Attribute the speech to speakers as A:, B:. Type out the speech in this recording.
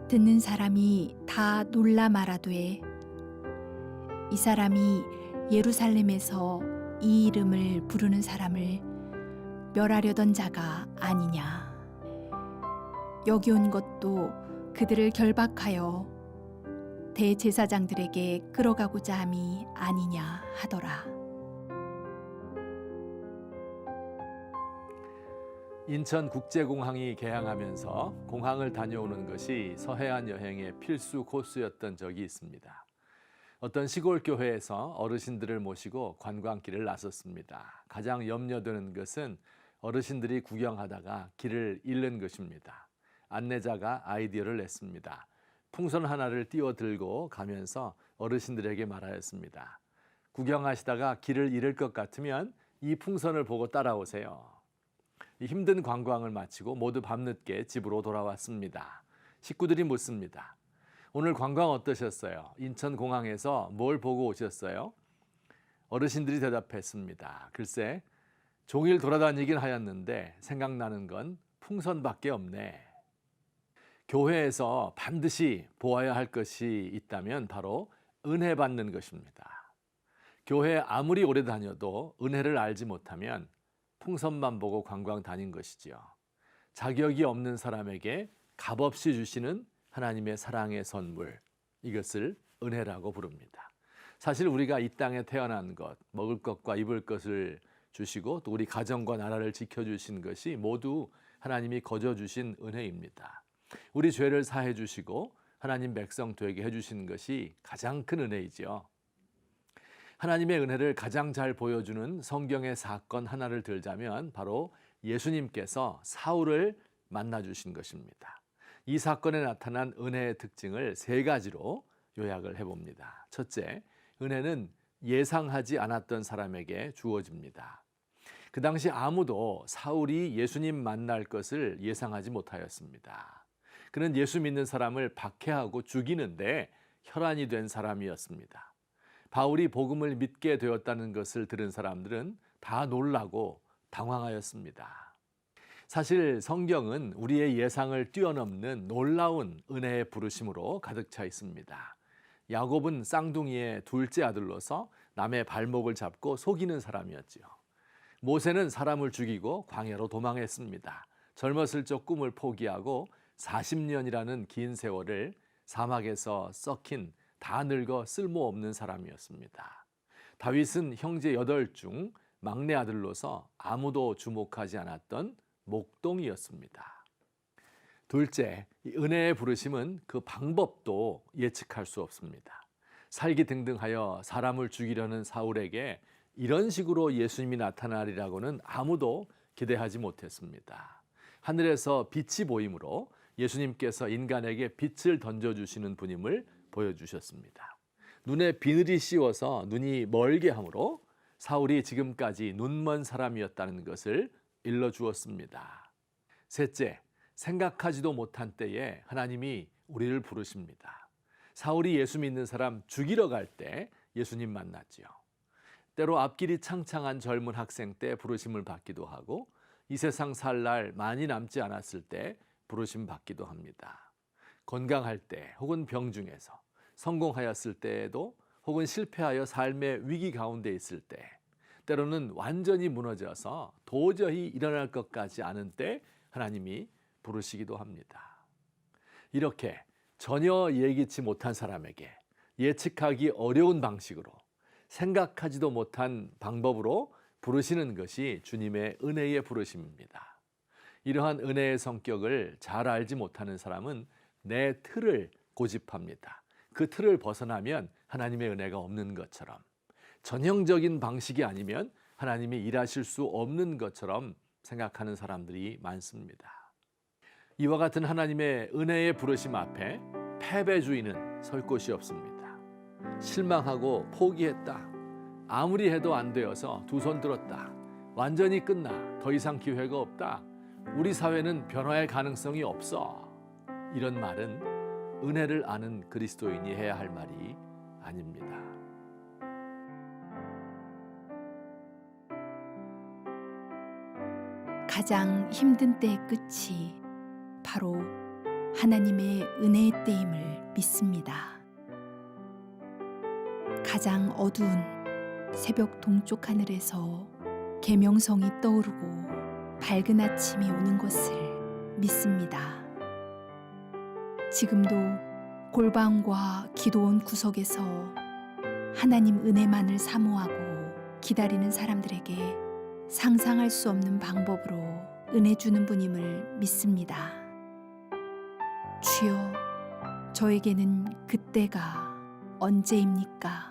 A: 듣는 사람이 다 놀라 말하되 이 사람이 예루살렘에서 이 이름을 부르는 사람을 멸하려던 자가 아니냐. 여기 온 것도 그들을 결박하여 대제사장들에게 끌어가고자 함이 아니냐 하더라.
B: 인천국제공항이 개항하면서 공항을 다녀오는 것이 서해안 여행의 필수 코스였던 적이 있습니다. 어떤 시골 교회에서 어르신들을 모시고 관광길을 나섰습니다. 가장 염려되는 것은 어르신들이 구경하다가 길을 잃는 것입니다. 안내자가 아이디어를 냈습니다. 풍선 하나를 띄워 들고 가면서 어르신들에게 말하였습니다. 구경하시다가 길을 잃을 것 같으면 이 풍선을 보고 따라오세요. 힘든 관광을 마치고 모두 밤늦게 집으로 돌아왔습니다. 식구들이 묻습니다. 오늘 관광 어떠셨어요? 인천공항에서 뭘 보고 오셨어요? 어르신들이 대답했습니다. 글쎄, 종일 돌아다니긴 하였는데 생각나는 건 풍선밖에 없네. 교회에서 반드시 보아야 할 것이 있다면 바로 은혜 받는 것입니다. 교회에 아무리 오래 다녀도 은혜를 알지 못하면 풍선만 보고 관광 다닌 것이지요. 자격이 없는 사람에게 값없이 주시는 하나님의 사랑의 선물, 이것을 은혜라고 부릅니다. 사실 우리가 이 땅에 태어난 것, 먹을 것과 입을 것을 주시고 또 우리 가정과 나라를 지켜주신 것이 모두 하나님이 거저 주신 은혜입니다. 우리 죄를 사해 주시고 하나님 백성 되게 해주신 것이 가장 큰 은혜이지요. 하나님의 은혜를 가장 잘 보여주는 성경의 사건 하나를 들자면 바로 예수님께서 사울을 만나주신 것입니다. 이 사건에 나타난 은혜의 특징을 세 가지로 요약을 해봅니다. 첫째, 은혜는 예상하지 않았던 사람에게 주어집니다. 그 당시 아무도 사울이 예수님 만날 것을 예상하지 못하였습니다. 그는 예수 믿는 사람을 박해하고 죽이는데 혈안이 된 사람이었습니다. 바울이 복음을 믿게 되었다는 것을 들은 사람들은 다 놀라고 당황하였습니다. 사실 성경은 우리의 예상을 뛰어넘는 놀라운 은혜의 부르심으로 가득 차 있습니다. 야곱은 쌍둥이의 둘째 아들로서 남의 발목을 잡고 속이는 사람이었지요. 모세는 사람을 죽이고 광야로 도망했습니다. 젊었을 적 꿈을 포기하고 40년이라는 긴 세월을 사막에서 썩힌 다 늙어 쓸모없는 사람이었습니다. 다윗은 형제 8 중 막내 아들로서 아무도 주목하지 않았던 목동이었습니다. 둘째, 은혜의 부르심은 그 방법도 예측할 수 없습니다. 살기등등하여 사람을 죽이려는 사울에게 이런 식으로 예수님이 나타나리라고는 아무도 기대하지 못했습니다. 하늘에서 빛이 보이므로 예수님께서 인간에게 빛을 던져주시는 분임을 보여주셨습니다. 눈에 비늘이 씌워서 눈이 멀게 하므로 사울이 지금까지 눈먼 사람이었다는 것을 일러주었습니다. 셋째, 생각하지도 못한 때에 하나님이 우리를 부르십니다. 사울이 예수 믿는 사람 죽이러 갈 때 예수님 만났지요. 때로 앞길이 창창한 젊은 학생 때 부르심을 받기도 하고 이 세상 살 날 많이 남지 않았을 때 부르심 받기도 합니다. 건강할 때 혹은 병 중에서 성공하였을 때에도 혹은 실패하여 삶의 위기 가운데 있을 때 때로는 완전히 무너져서 도저히 일어날 것까지 않은 때 하나님이 부르시기도 합니다. 이렇게 전혀 예기치 못한 사람에게 예측하기 어려운 방식으로 생각하지도 못한 방법으로 부르시는 것이 주님의 은혜의 부르심입니다. 이러한 은혜의 성격을 잘 알지 못하는 사람은 내 틀을 고집합니다. 그 틀을 벗어나면 하나님의 은혜가 없는 것처럼, 전형적인 방식이 아니면 하나님이 일하실 수 없는 것처럼 생각하는 사람들이 많습니다. 이와 같은 하나님의 은혜의 부르심 앞에 패배주의는 설 곳이 없습니다. 실망하고 포기했다. 아무리 해도 안 되어서 두 손 들었다. 완전히 끝나. 더 이상 기회가 없다. 우리 사회는 변화의 가능성이 없어. 이런 말은 은혜를 아는 그리스도인이 해야 할 말이 아닙니다.
A: 가장 힘든 때의 끝이 바로 하나님의 은혜의 때임을 믿습니다. 가장 어두운 새벽 동쪽 하늘에서 계명성이 떠오르고 밝은 아침이 오는 것을 믿습니다. 지금도 골방과 기도원 구석에서 하나님 은혜만을 사모하고 기다리는 사람들에게 상상할 수 없는 방법으로 은혜 주는 분임을 믿습니다. 주여, 저에게는 그때가 언제입니까?